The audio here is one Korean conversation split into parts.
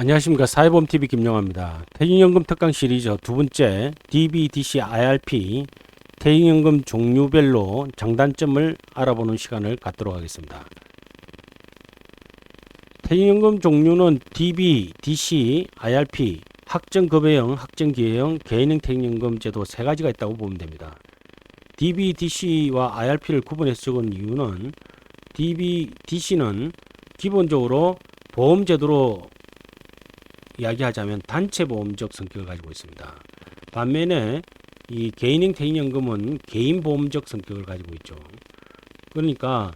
안녕하십니까. 사회보험TV 김영화입니다. 퇴직연금 특강 시리즈 두 번째 DB, DC, IRP 퇴직연금 종류별로 장단점을 알아보는 시간을 갖도록 하겠습니다. 퇴직연금 종류는 DB, DC, IRP, 확정급여형, 확정기회형, 개인형 퇴직연금 제도 세 가지가 있다고 보면 됩니다. DB, DC와 IRP를 구분해서 적은 이유는 DB, DC는 기본적으로 보험제도로 이야기하자면 단체보험적 성격을 가지고 있습니다. 반면에 이 개인형 퇴직연금은 개인보험적 성격을 가지고 있죠. 그러니까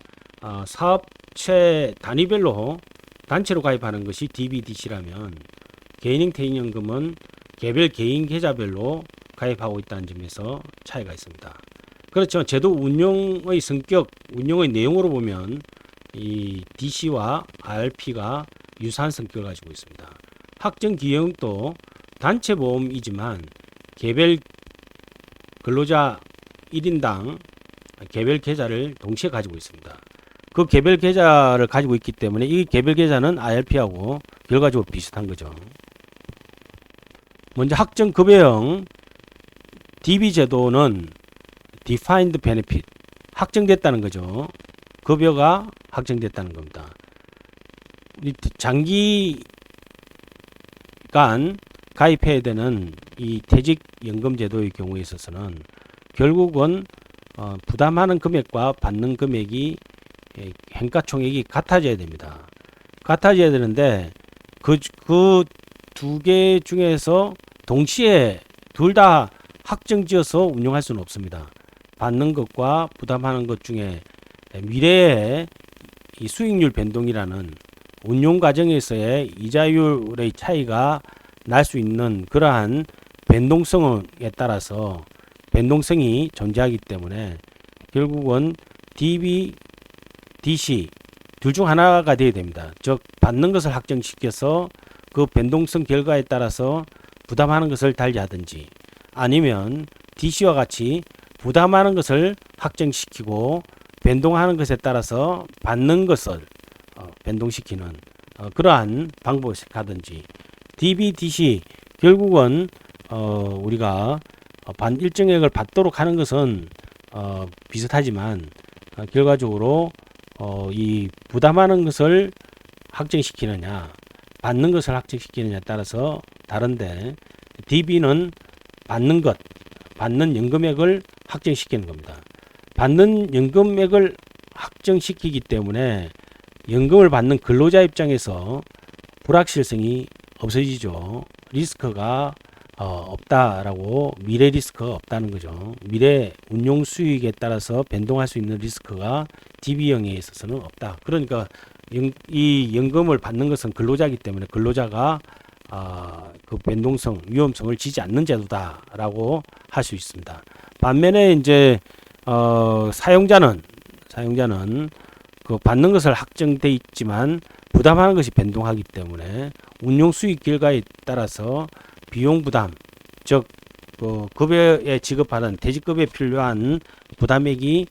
사업체 단위별로 단체로 가입하는 것이 DB/DC라면 개인형 퇴직연금은 개별 개인 계좌별로 가입하고 있다는 점에서 차이가 있습니다. 그렇죠. 제도 운용의 성격, 운용의 내용으로 보면 이 DC와 IRP가 유사한 성격을 가지고 있습니다. 확정기여형도 단체보험이지만 개별 근로자 1인당 개별 계좌를 동시에 가지고 있습니다. 그 개별 계좌를 가지고 있기 때문에 이 개별 계좌는 IRP하고 결과적으로 비슷한 거죠. 먼저 확정급여형 DB 제도는 Defined Benefit, 확정됐다는 거죠. 급여가 확정됐다는 겁니다. 장기간 가입해야 되는 이 퇴직연금 제도의 경우에 있어서는 결국은 부담하는 금액과 받는 금액이 hen가총액이 같아져야 됩니다. 같아져야 되는데 그 두 개 중에서 동시에 둘 다 확정지어서 운용할 수는 없습니다. 받는 것과 부담하는 것 중에 미래의 이 수익률 변동이라는 운용 과정에서의 이자율의 차이가 날 수 있는 그러한 변동성에 따라서 변동성이 존재하기 때문에 결국은 DB, DC 둘 중 하나가 되어야 됩니다. 즉 받는 것을 확정시켜서 그 변동성 결과에 따라서 부담하는 것을 달리하든지 아니면 DC와 같이 부담하는 것을 확정시키고 변동하는 것에 따라서 받는 것을 변동시키는 그러한 방법을 가든지 DB, DC 결국은 우리가 일정액을 받도록 하는 것은 비슷하지만 결과적으로 이 부담하는 것을 확정시키느냐 받는 것을 확정시키느냐에 따라서 다른데 DB는 받는 것, 받는 연금액을 확정시키는 겁니다. 받는 연금액을 확정시키기 때문에 연금을 받는 근로자 입장에서 불확실성이 없어지죠. 리스크가 없다라고 미래 리스크가 없다는 거죠. 미래 운용 수익에 따라서 변동할 수 있는 리스크가 DB형에 있어서는 없다. 그러니까 이 연금을 받는 것은 근로자이기 때문에 근로자가 그 변동성, 위험성을 지지 않는 제도다라고 할 수 있습니다. 반면에 이제 사용자는 그 받는 것을 확정돼 있지만 부담하는 것이 변동하기 때문에 운용 수익 결과에 따라서 비용 부담, 즉 급여에 지급하는 퇴직급여에 필요한 부담액이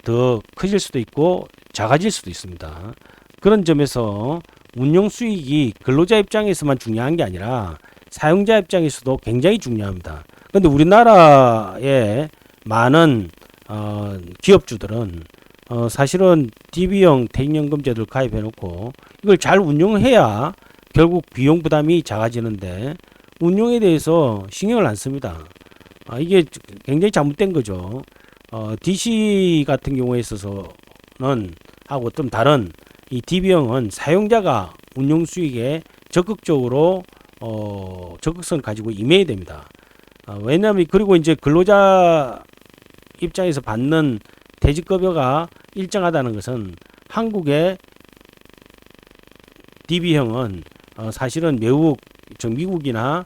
더 커질 수도 있고 작아질 수도 있습니다. 그런 점에서 운용 수익이 근로자 입장에서만 중요한 게 아니라 사용자 입장에서도 굉장히 중요합니다. 그런데 우리나라의 많은 기업주들은 사실은 DB형 퇴직연금 제도를 가입해 놓고 이걸 잘 운용해야 결국 비용 부담이 작아지는데 운용에 대해서 신경을 안 씁니다. 이게 굉장히 잘못된 거죠. DC 같은 경우에 있어서는 하고 좀 다른 이 DB형은 사용자가 운용 수익에 적극적으로 적극성을 가지고 임해야 됩니다. 왜냐하면 그리고 이제 근로자 입장에서 받는 퇴직급여가 일정하다는 것은 한국의 DB형은 사실은 매우 미국이나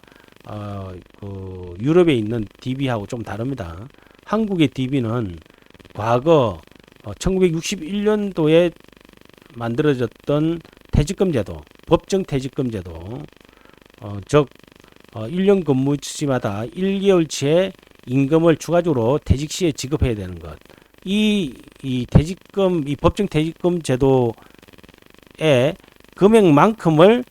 그 유럽에 있는 DB하고 좀 다릅니다. 한국의 DB는 과거 1961년도에 만들어졌던 퇴직금 제도, 법정 퇴직금 제도, 즉 1년 근무 시마다 1개월치의 임금을 추가적으로 퇴직 시에 지급해야 되는 것. 이 퇴직금, 이 법정 퇴직금 제도의 금액만큼을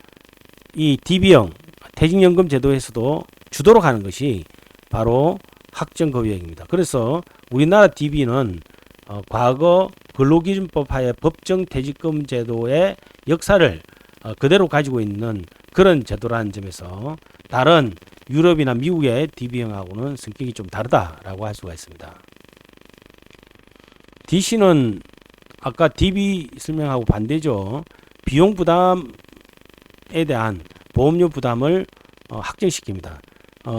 이 DB형 퇴직연금 제도에서도 주도로 가는 것이 바로 학정급여형입니다. 그래서 우리나라 DB는 과거 근로기준법 하에 법정 퇴직금 제도의 역사를 그대로 가지고 있는 그런 제도라는 점에서 다른 유럽이나 미국의 DB형하고는 성격이 좀 다르다라고 할 수가 있습니다. DC는 아까 DB 설명하고 반대죠. 비용 부담에 대한 보험료 부담을 확정시킵니다.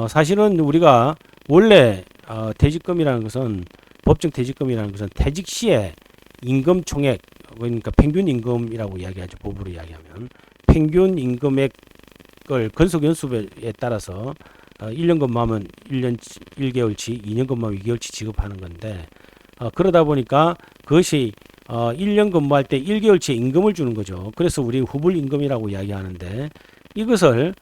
사실은 우리가 원래 퇴직금이라는 것은 법정 퇴직금이라는 것은 퇴직 시에 임금 총액, 그러니까 평균 임금이라고 이야기하죠. 법으로 이야기하면 평균 임금액을 근속 연수에 따라서 1년 근무하면 1년 1개월치, 2년 근무하면 2개월치 지급하는 건데 그러다 보니까 그것이 1년 근무할 때 1개월치의 임금을 주는 거죠. 그래서 우리 후불 임금이라고 이야기하는데 이것을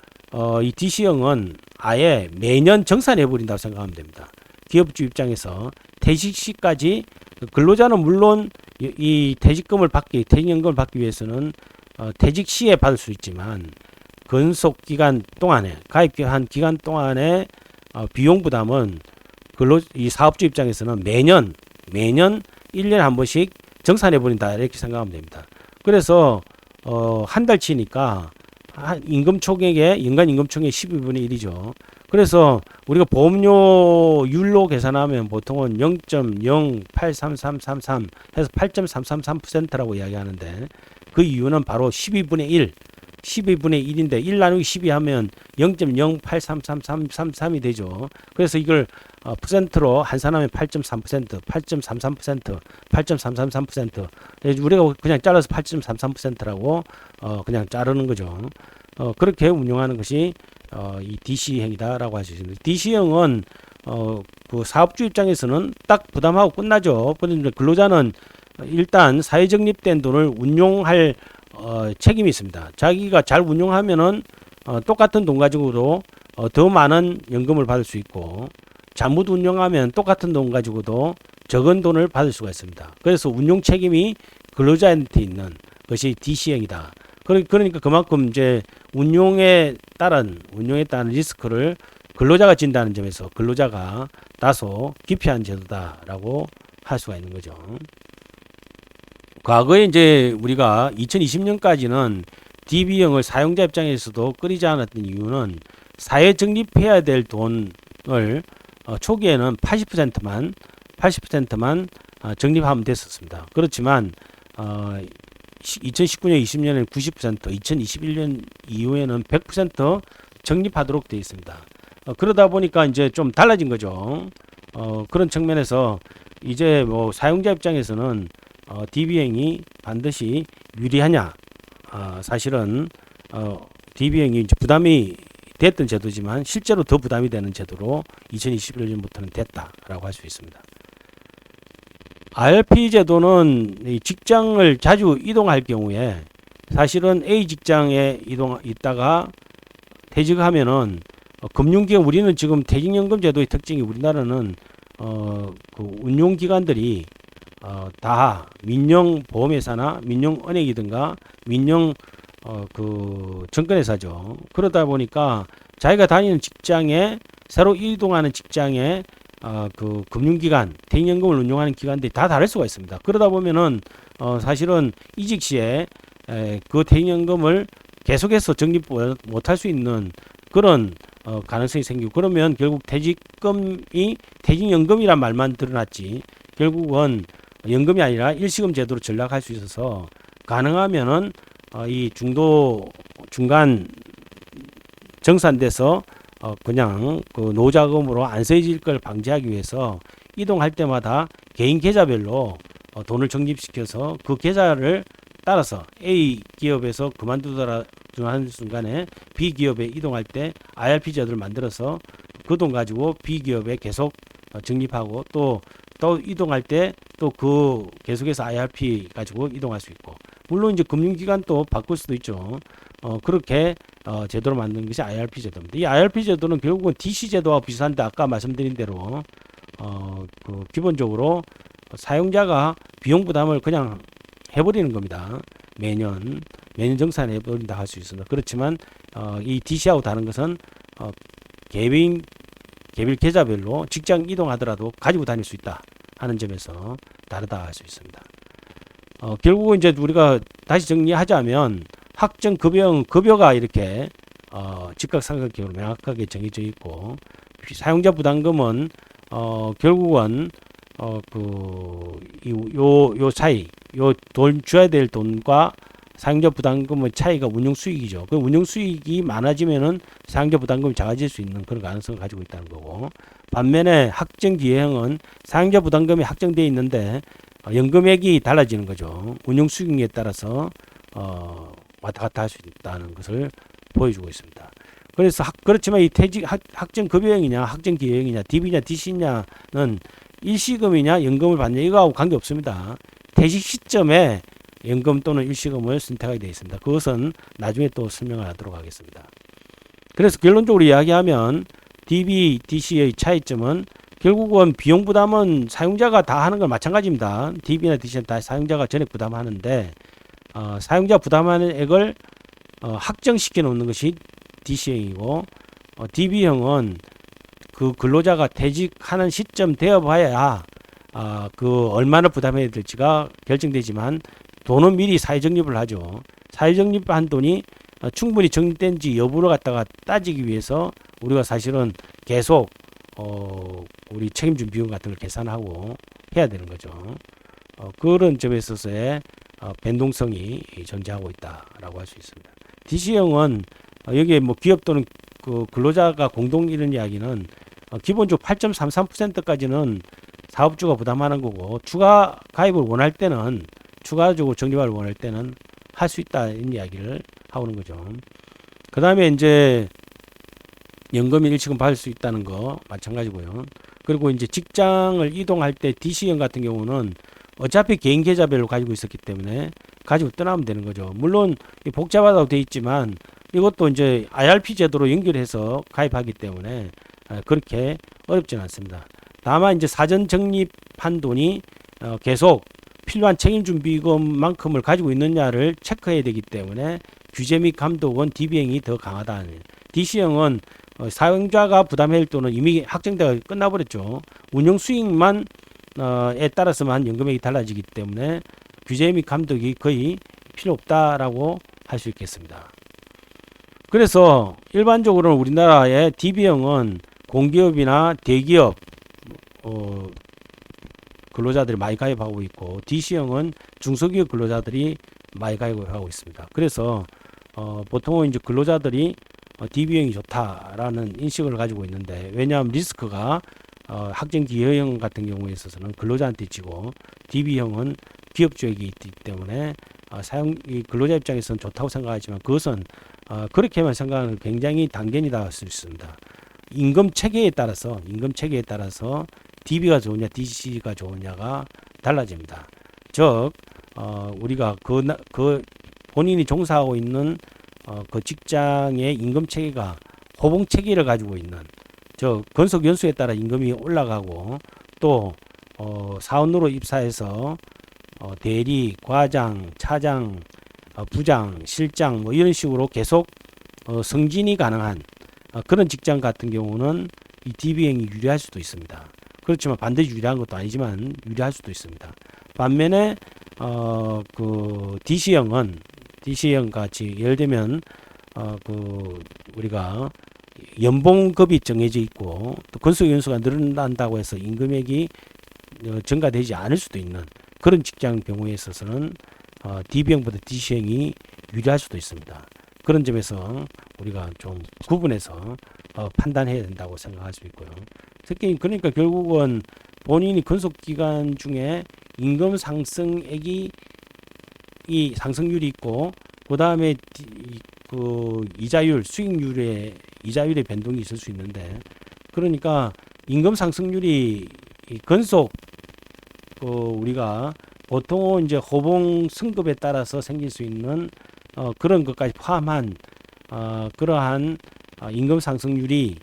이 DC형은 아예 매년 정산해 버린다고 생각하면 됩니다. 기업주 입장에서 퇴직 시까지 근로자는 물론 이 퇴직연금을 받기 위해서는 퇴직 시에 받을 수 있지만 근속 기간 동안에 가입한 기간 동안에 비용 부담은 이 사업주 입장에서는 매년 1년에 한 번씩 정산해 버린다 이렇게 생각하면 됩니다. 그래서 한 달치니까 임금 총액의 연간 임금 총액 12분의 1이죠. 그래서 우리가 보험료율로 계산하면 보통은 0.083333 해서 8.333%라고 이야기하는데 그 이유는 바로 12분의 1인데 1 나누기 12 하면 0.083333이 되죠. 그래서 이걸 퍼센트로 환산하면 8.3%, 8.33%, 8.333%. 우리가 그냥 잘라서 8.33%라고 그냥 자르는 거죠. 그렇게 운용하는 것이 이 DC형이다라고 할 수 있습니다. DC형은 그 사업주 입장에서는 딱 부담하고 끝나죠. 그런데 근로자는 일단 사회적립된 돈을 운용할 책임이 있습니다. 자기가 잘 운용하면은 똑같은 돈 가지고도 더 많은 연금을 받을 수 있고 잘못 운용하면 똑같은 돈 가지고도 적은 돈을 받을 수가 있습니다. 그래서 운용 책임이 근로자한테 있는 것이 DC형이다. 그러니까 그만큼 이제 운용에 따른 리스크를 근로자가 진다는 점에서 근로자가 다소 기피한 제도다라고 할 수가 있는 거죠. 과거에 이제 우리가 2020년까지는 DB형을 사용자 입장에서도 끌이지 않았던 이유는 사회 적립해야 될 돈을 초기에는 80%만 적립하면 됐었습니다. 그렇지만 2019년, 20년에는 90%, 2021년 이후에는 100% 적립하도록 되어 있습니다. 그러다 보니까 이제 좀 달라진 거죠. 그런 측면에서 이제 뭐 사용자 입장에서는 DB형이 반드시 유리하냐? 사실은 DB형이 이제 부담이 됐던 제도지만 실제로 더 부담이 되는 제도로 2021년부터는 됐다라고 할 수 있습니다. IRP 제도는 직장을 자주 이동할 경우에 사실은 A 직장에 있다가 퇴직하면은 금융기관 우리는 지금 퇴직연금 제도의 특징이 우리나라는 그 운용기관들이 다 민영 보험회사나 민영 은행이든가 민영 그 증권회사죠. 그러다 보니까 자기가 다니는 직장에 새로 이동하는 직장에 그 금융기관, 퇴직연금을 운용하는 기관들이 다 다를 수가 있습니다. 그러다 보면은 사실은 이직 시에 그 퇴직연금을 계속해서 적립 못할 수 있는 그런 가능성이 생기고 그러면 결국 퇴직연금이란 말만 드러났지 결국은 연금이 아니라 일시금 제도로 전락할 수 있어서 가능하면은 이 중간 정산돼서 그냥 그 노자금으로 안 쓰여질 걸 방지하기 위해서 이동할 때마다 개인 계좌별로 돈을 적립시켜서 그 계좌를 따라서 A 기업에서 그만두더라 하는 순간에 B 기업에 이동할 때 IRP 제도를 만들어서 그 돈 가지고 B 기업에 계속 적립하고 또 이동할 때 또 그 계속해서 IRP 가지고 이동할 수 있고 물론 이제 금융기관도 바꿀 수도 있죠. 그렇게 제도를 만든 것이 IRP 제도입니다. 이 IRP 제도는 결국은 DC 제도와 비슷한데 아까 말씀드린 대로 기본적으로 사용자가 비용 부담을 그냥 해버리는 겁니다. 매년 정산해 버린다 할 수 있습니다. 그렇지만 이 DC하고 다른 것은 개별 계좌별로 직장 이동하더라도 가지고 다닐 수 있다 하는 점에서 다르다 할 수 있습니다. 결국은 이제 우리가 다시 정리하자면 급여가 이렇게 직각삼각형으로 명확하게 정해져 있고, 사용자 부담금은 결국은 요 차이, 요 돈 줘야 될 돈과 사용자 부담금의 차이가 운용 수익이죠. 그 운용 수익이 많아지면은 사용자 부담금이 작아질 수 있는 그런 가능성을 가지고 있다는 거고, 반면에 확정 기여형은 사용자 부담금이 확정되어 있는데 연금액이 달라지는 거죠. 운용 수익에 따라서 왔다 갔다 할 수 있다는 것을 보여주고 있습니다. 그래서 그렇지만 이 확정 급여형이냐 확정 기여형이냐 DB냐 DC냐는 일시금이냐 연금을 받냐 이거하고 관계없습니다. 퇴직 시점에 연금 또는 일시금을 선택하게 되어 있습니다. 그것은 나중에 또 설명을 하도록 하겠습니다. 그래서 결론적으로 이야기하면 DB, DC의 차이점은 결국은 비용 부담은 사용자가 다 하는 건 마찬가지입니다. DB나 DC는 다 사용자가 전액 부담하는데 사용자 부담하는 액을 확정시켜 놓는 것이 DC형이고, DB형은 그 근로자가 퇴직하는 시점 되어 봐야 그 얼마나 부담해야 될지가 결정되지만 돈은 미리 사회적립을 하죠. 사회적립한 돈이 충분히 적립된지 여부를 갖다가 따지기 위해서 우리가 사실은 계속 우리 책임준 비용 같은 걸 계산하고 해야 되는 거죠. 그런 점에 있어서의 변동성이 존재하고 있다라고 할 수 있습니다. DC형은 여기에 뭐 기업 또는 그 근로자가 공동 이런 이야기는 기본적으로 8.33%까지는 사업주가 부담하는 거고, 추가 가입을 원할 때는 추가적으로 적립을 원할 때는 할 수 있다 이런 이야기를 하고 있는 거죠. 그 다음에 이제 연금이 일시금 받을 수 있다는 거 마찬가지고요. 그리고 이제 직장을 이동할 때 DC형 같은 경우는 어차피 개인 계좌별로 가지고 있었기 때문에 가지고 떠나면 되는 거죠. 물론 복잡하다고 되어 있지만 이것도 이제 IRP 제도로 연결해서 가입하기 때문에 그렇게 어렵지는 않습니다. 다만 이제 사전 적립한 돈이 계속 필요한 책임준비금만큼을 가지고 있느냐를 체크해야 되기 때문에 규제 및 감독은 DB형이 더 강하다는. DC형은 사용자가 부담해야 할 돈은 이미 확정되어 끝나버렸죠. 운영 수익만 에 따라서만 연금액이 달라지기 때문에 규제 및 감독이 거의 필요 없다라고 할 수 있겠습니다. 그래서 일반적으로는 우리나라의 DB형은 공기업이나 대기업 근로자들이 많이 가입하고 있고, DC형은 중소기업 근로자들이 많이 가입하고 있습니다. 그래서 보통은 이제 근로자들이 DB형이 좋다라는 인식을 가지고 있는데, 왜냐하면 리스크가 확정 기여형 같은 경우에 있어서는 근로자한테 지고 DB형은 기업 주액이 있기 때문에 이 근로자 입장에서는 좋다고 생각하지만 그것은 그렇게만 생각하는 굉장히 단견이다 할 수 있습니다. 임금 체계에 따라서 DB가 좋으냐 DC가 좋으냐가 달라집니다. 즉 우리가 그 본인이 종사하고 있는 그 직장의 임금 체계가 호봉 체계를 가지고 있는, 즉 건속 연수에 따라 임금이 올라가고, 또 사원으로 입사해서 대리, 과장, 차장, 부장, 실장 뭐 이런 식으로 계속 승진이 가능한 그런 직장 같은 경우는 이 DB형이 유리할 수도 있습니다. 그렇지만 반드시 유리한 것도 아니지만 유리할 수도 있습니다. 반면에 그 DC형 같이 예를 들면 우리가 연봉급이 정해져 있고 또 건속 연수가 늘어난다고 해서 임금액이 증가되지 않을 수도 있는 그런 직장 경우에 있어서는 DB형보다 DC형이 유리할 수도 있습니다. 그런 점에서 우리가 좀 구분해서 판단해야 된다고 생각할 수 있고요. 특히 그러니까 결국은 본인이 근속 기간 중에 임금 상승액이 이 상승률이 있고, 그 다음에 그 이자율, 수익률의 이자율의 변동이 있을 수 있는데, 그러니까 임금 상승률이 근속 우리가 보통 이제 호봉 승급에 따라서 생길 수 있는 그런 것까지 포함한 그러한 임금 상승률이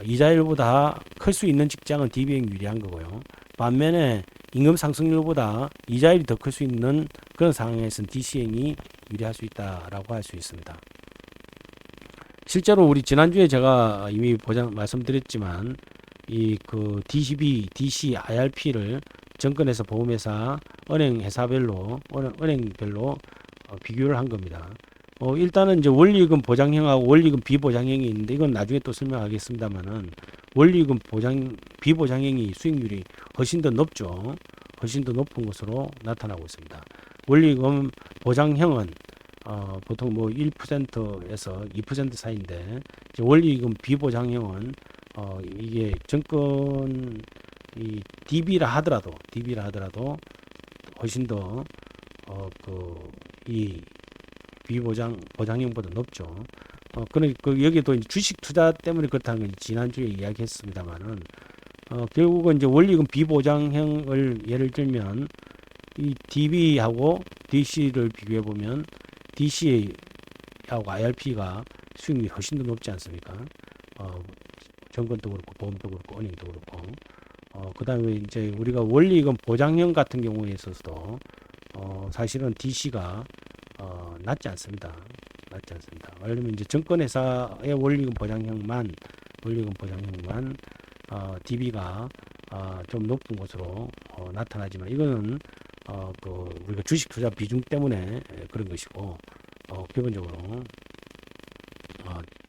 이자율보다 클 수 있는 직장은 DB형이 유리한 거고요. 반면에 임금 상승률보다 이자율이 더 클 수 있는 그런 상황에서는 DC행이 유리할 수 있다라고 할 수 있습니다. 실제로 우리 지난주에 제가 이미 말씀드렸지만 이 그 DCB, DC, IRP를 정권에서 보험회사, 은행별로 비교를 한 겁니다. 일단은 이제 원리금 보장형하고 원리금 비보장형이 있는데 이건 나중에 또 설명하겠습니다만은 원리금 비보장형이 수익률이 훨씬 더 높죠. 훨씬 더 높은 것으로 나타나고 있습니다. 원리금 보장형은 보통 뭐 1%에서 2% 사이인데 이제 원리금 비보장형은 이게 정권 이 DB라 하더라도 훨씬 더 이 보장형보다 높죠. 여기도 이제 주식 투자 때문에 그렇다는 건 지난주에 이야기했습니다만은 결국은 이제 원리금 비보장형을 예를 들면 이 DB하고 DC를 비교해 보면 DC하고 IRP가 수익률이 훨씬 더 높지 않습니까? 정권도 그렇고 보험도 그렇고 은행도 그렇고 그다음에 이제 우리가 원리금 보장형 같은 경우에 있어서도 사실은 DC가 낮지 않습니다. 왜냐면 이제 정권회사의 원리금 보장형만 DB가 좀 높은 것으로 나타나지만 이거는 우리가 주식 투자 비중 때문에 그런 것이고 기본적으로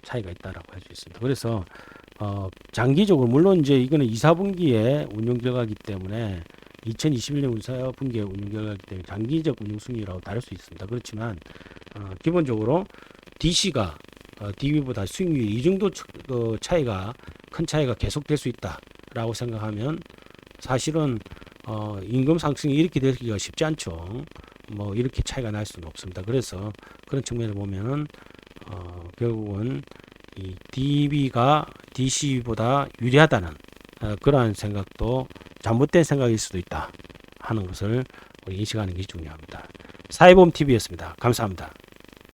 차이가 있다라고 할 수 있습니다. 그래서 장기적으로 물론 이제 이거는 2, 4분기의 운용 결과이기 때문에 2021년 4분기의 운용 결과이기 때문에 장기적 운용 수익이라고 다를 수 있습니다. 그렇지만 기본적으로 DC가 DB보다 수익률이 이 정도 큰 차이가 계속될 수 있다라고 생각하면 사실은 임금 상승이 이렇게 되기가 쉽지 않죠. 뭐 이렇게 차이가 날 수는 없습니다. 그래서 그런 측면을 보면은 결국은 이 DB가 DC보다 유리하다는 그러한 생각도 잘못된 생각일 수도 있다 하는 것을 우리 인식하는 것이 중요합니다. 사회보험TV였습니다. 감사합니다.